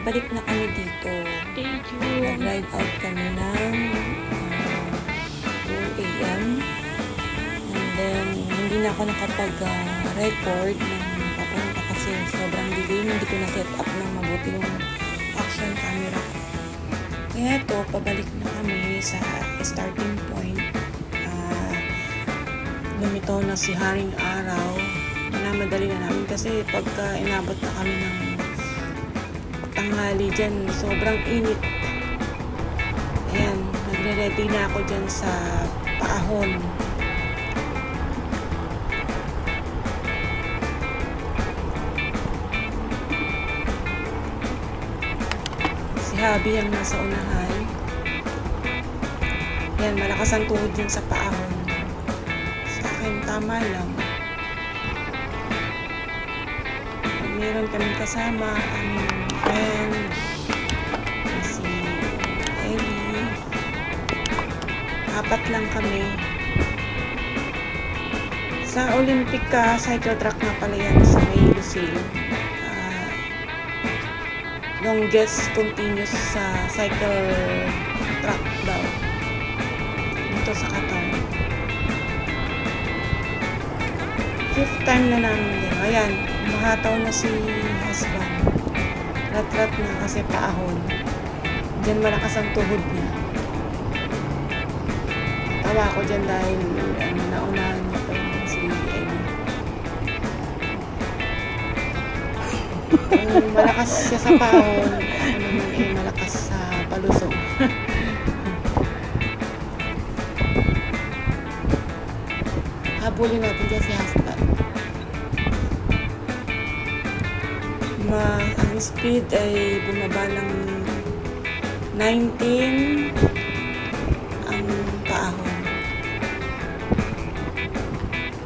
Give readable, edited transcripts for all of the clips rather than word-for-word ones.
pabalik na kami dito. Thank you. Nag-ride out kami ng 2 a.m. And then, hindi na ako nakapag-record ng papunta kasi sobrang dilim. Hindi ko na-set up ng mabuti yung action camera ko. Kaya ito, pabalik na kami sa starting point. Lumitaw na si Haring Araw. Minamadali na namin kasi pagka inabot na kami ng tanghali dyan, sobrang init. Ayan, nagre-ready na ako dyan sa paahon. Si Habi ang nasa unahan. Ayan, malakas ang tuhod dyan sa paahon. Sa akin, tama lang. Meron kaming kasama ang friend si Ellie. 4 lang kami. Sa Olympic cycle track na pala yan sa May Lucille. Longest continuous cycle track daw dito sa Qatar. 5th time na namin yan. Ayan, mahataw na si husband. Rat-rat na kasi paahon. Diyan malakas ang tuhod niya. Tawa ko dyan dahil naunahan niya pa yung si Ellie. Kung malakas siya sa paahon, ako naman malakas sa palusong. Habulin natin dyan si husband. Ang speed ay bumaba ng 19 ang paahon.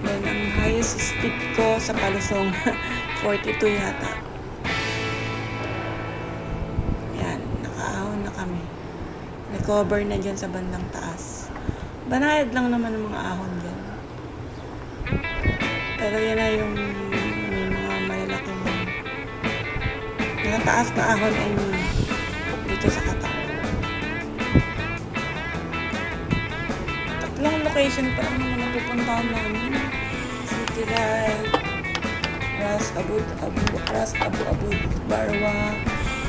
Then ang highest speed ko sa palusong 42 yata. Yan, nakaahon na kami. Recover na dyan sa bandang taas. Banayad lang naman ang mga ahon dyan. Pero yan na yung may mga malalaking taas na ahon ay dito sa Qatar. 3 location pa lang naman ang pupuntahan namin. City Ride, Ras Abu Abud, Barwa,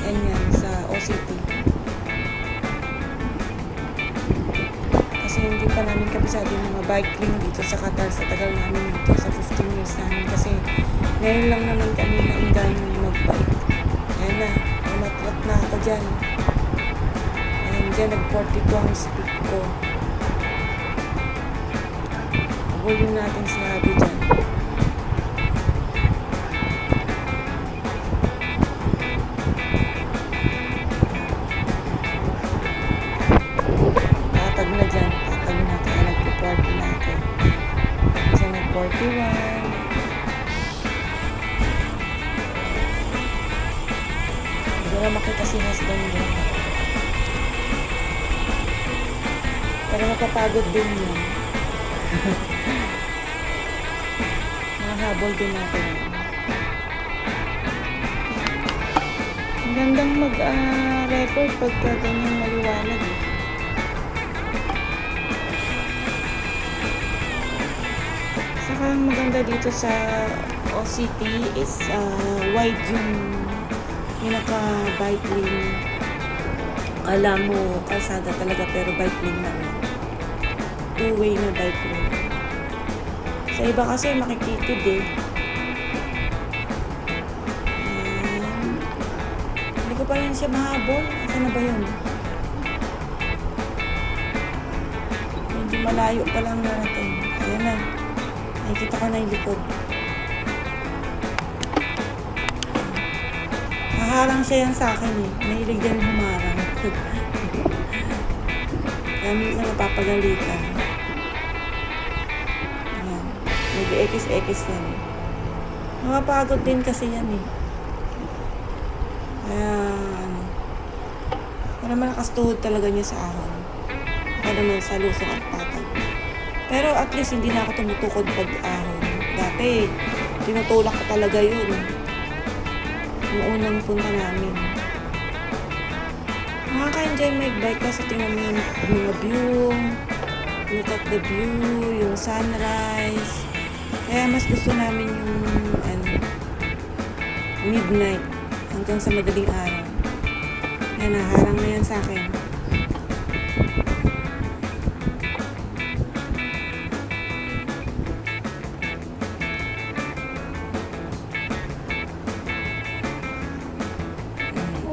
and yan sa OCT. Kasi hindi pa namin kabisado yung mga bike lane dito sa Qatar sa tagal namin dito sa 15 years namin kasi ngayon lang naman kami nainggan mag-bike. Ayan na, umatrat na ako dyan. Ayan dyan, nag-42 ang speed ko. Pagulin natin si Habi dyan. Patag na dyan, patag na. Kaya nag-40 na ako. Dyan nag-41. Hindi na makita si husband niya. Pero mapapagod din yun. Nakahabol din natin. Ang gandang mag-record pagka ganyang maliwanag eh. Saka ang maganda dito sa OCT is wide yung pinaka-bike lane. Kala mo kalsada talaga pero bike lane lang. 2-way na bike lane. Sa iba kasi makikitid eh. Hindi ko pa rin siya mahabol. Saan na ba yun? Medyo malayo pa lang natin. Ayan na. Nakikita ko na yung likod. Haharang siya yan sa akin eh. Mahilig yan humarang. Kaya minsan napapagalitan. Ayan. Medyo ekis-ekis yan. Nakapagod din kasi yan eh. Kaya para malakas tuhod talaga niya sa ahon. Kaya naman sa lusong at patag. Pero at least hindi na ako tumutukod pag ahon. Dati, tinutulak ko talaga yun. Yung unang punta namin. Nakaka-enjoy mag-bike kasi tingnan mo yung mga view, look at the view, yung sunrise. Kaya mas gusto namin yung midnight hanggang sa madaling araw. Kaya naharang na yan sa akin.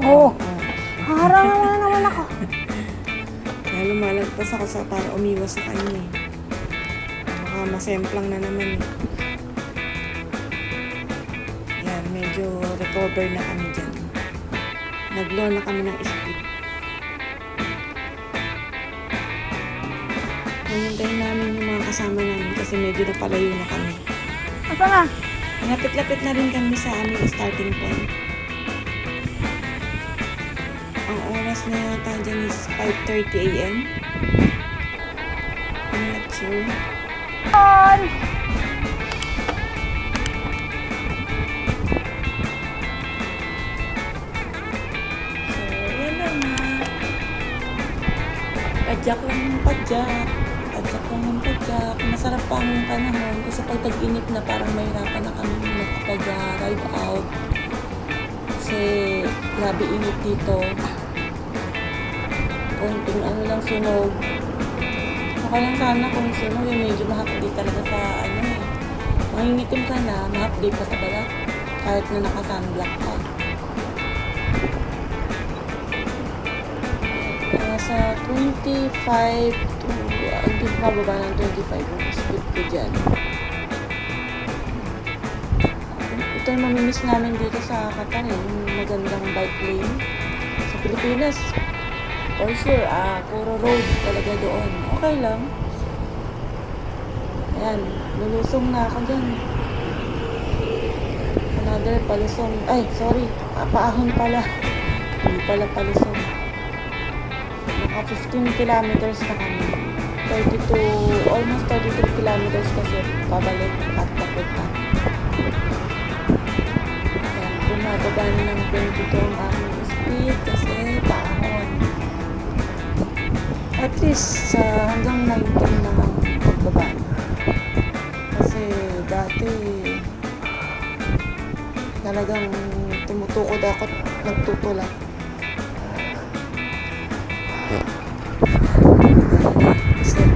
Oh, harangan naman ako. Kaya lumalagpas ako para umiwas sa kanya eh. Baka masemplang na naman eh. Yan, medyo recover na kami dyan. Nag-low na kami ng speed. Hintayin namin yung mga kasama namin kasi medyo napalayo na kami. Asa na? Lapit-lapit na rin kami sa aming starting point. Ang oras na yata dyan is 5:30 AM. I'm not sure. On! So, yan lang na. Padyak lang ng padyak. Padyak lang ng padyak. Masarap pa ang panahon kasi pag tag-init na parang mahirapan na kami makapag-ride out. Kasi grabe init dito. Konting ano lang sunog. Saka lang sana kung sunog medyo mahapdi talaga sa ano eh. Mangingitim ka na, mahapdi ka sa balat. Kahit na naka-sunblock ka. Sa 25 to, hindi ko mababa ng 25 yung speed ko dyan. Ito yung mamimiss namin dito sa Qatar eh, yung magandang bike lane. Sa Pilipinas, for sure, puro road talaga doon. Okay lang. Ayan, lulusong na ako dyan. Another palusong. Ay, sorry. Paahon pala. Hindi pala palusong. Naka 15 kilometers na kami. 32, almost 33 kilometers kasi pabalik at papunta. Ayan, bumababa na ng 22 ang aming speed kasi paahon. At least hanggang 19 na ang pagbaba. Kasi dati talagang tumutukod ako at nagtutulak.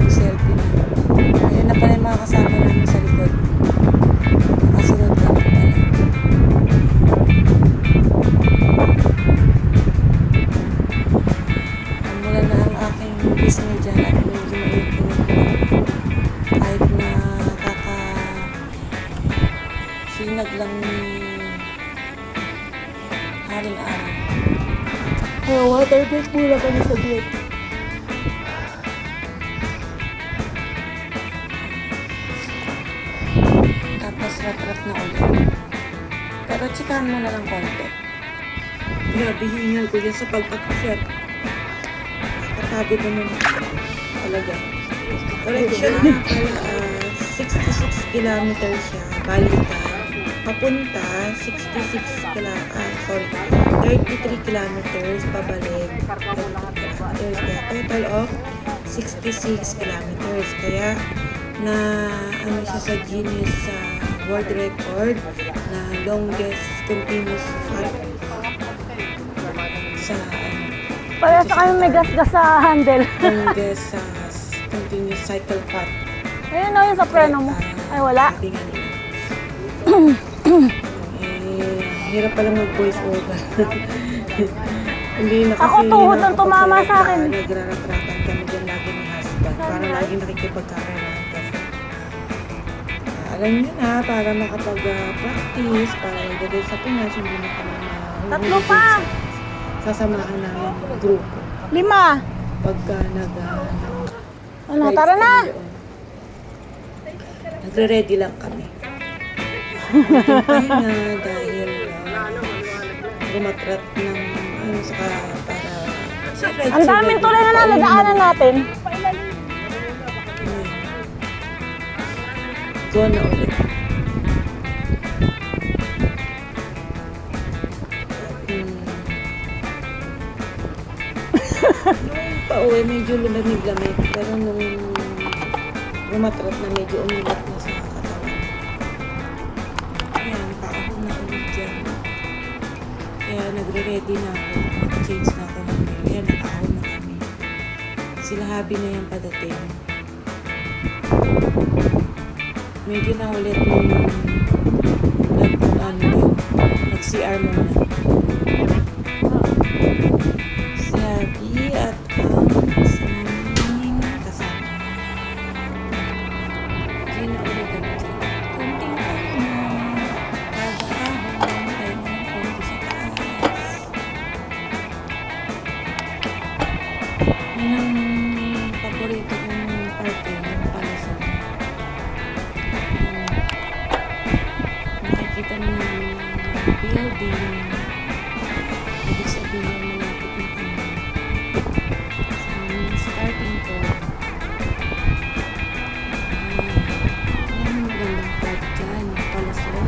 Selfie na. Ayan na pala yung mga kasama namin sa likod. Nakasunod na pala. Mula na ang aking business dyan at medyo mainit-init ko. Kahit na sinag lang ni haring araw. Kaya water break mula kami sa gate. Tapos rat-rat na ulit. Pero tsikahan mo na lang konti. Grabe, hingal ko dyan sa pagpapasyat. Nakakapagod naman talaga. Correction na pala, 66 kilometers siya. Balikan. Papunta, 33 kilometers. Pabalik, 33 kilometers. Kaya total of 66 kilometers. Kaya na ano siya sa Guinness World Record na longest continuous path sa Para sa kayo may gas-gas sa handle. longest continuous cycle path. Ayun o, yung sa preno mo. Ay, wala. Sabi nga nila. Hirap pala mag-voice over. Hindi na kasi Ako tuhod ang tumama sa akin. Nagraratratan kami dyan lagi ni husband. Parang laging nakikipagkaralan kasi. Alam niyo na, para makapag-practice, para ilagay sa Pinas, hindi na kami Tatlo pa. sasamahan namin yung grupo. 5. Pagka Ano, tara na. Nagre-ready lang kami. Pahinga dahil gumatrat ng saka para Ang daming tuloy na nalagaanan natin. Go na ulit. pauwi, medyo lumamig-lamig. Pero nung umatrat na, medyo umilat na sa katawan. Ayan, paahon na ulit dyan. Kaya nagre-ready na ako. Nag-change na ako ng mail. Kaya nakaahon na kami. Sila Habi na yan padating. Medyo na ulit nung nag-CR muna. Si Habi at ang isa naming kasama. Hindi na ulit kami dyan. Kunting pahinga. Pag-ahon. Tayo ng konti sa taas. Yun ang paborito kong parte ng Palasan. Nakikita na namin ang building. Ibig sabihin, malapit na kami sa aming starting point. Ayan ang magandang part dyan, yung Palasan.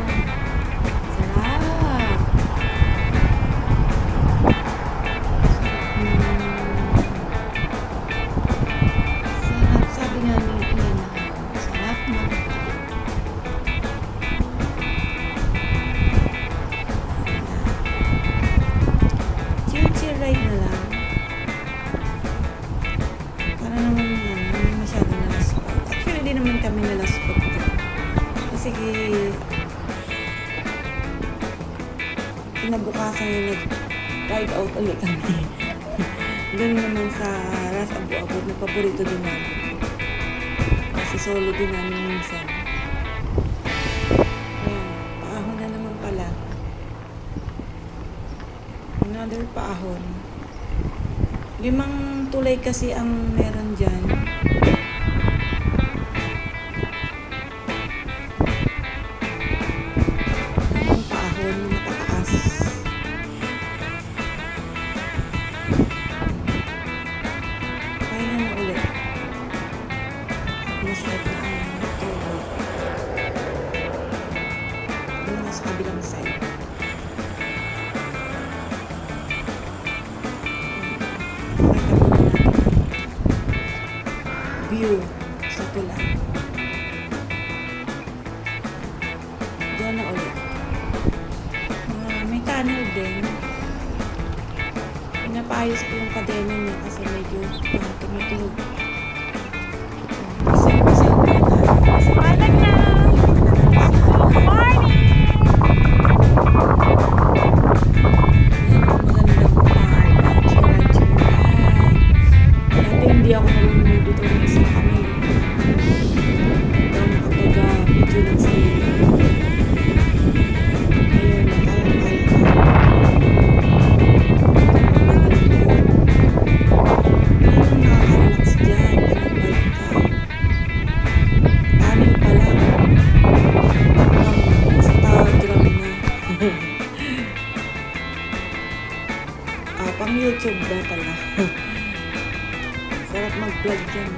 Sarap! Sarap, sabi nga ni Ina, sarap mag-balik. Chill ride na lang. Para naman yan, hindi masyadong nalaspot. Actually, di naman kami nalaspot dyan. Kasi kinabukasan yung nag-ride out ulit kami. Ganun naman sa Ras Abu-Abud na paborito din namin. Kasi solo din namin minsan. Ayan, paahon na naman pala. Another paahon. 5 tulay kasi ang meron dyan. Ang paahon na matataas. Kaya na ulit. Masakit na ang tulay. Doon na sa kabilang side. View sa tulay. Doon na ulit. May tunnel din. Pinapaayos ko yung kadena niya kasi medyo tumutulog. Isang ko na tayo. Palag na! Morning! Hindi ako marunong dito ng isa kami. Ikaw nakapag-video lang sa iyo. Ayun, kaya-kaya ka. Ayun, nakaka-relax dyan. Pag-bike ka. Amin pa lang. Instagram na. Pang YouTube na pala. Sarap mag-vlog dyan.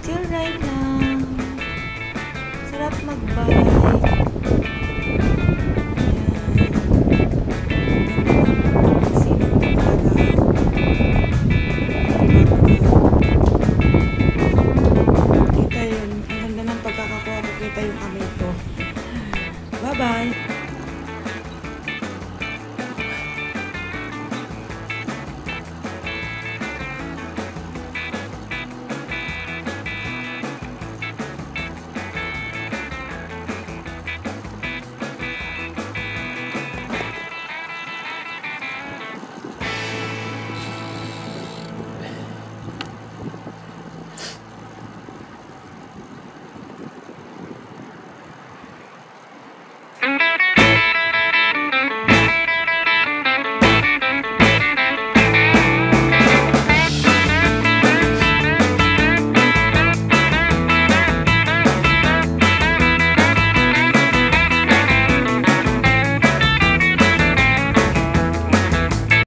Chill ride lang. Sarap mag-bike. Kita yun. Ang ganda ng pagkakakuha ko. Kita yung kamay ko. Bye-bye.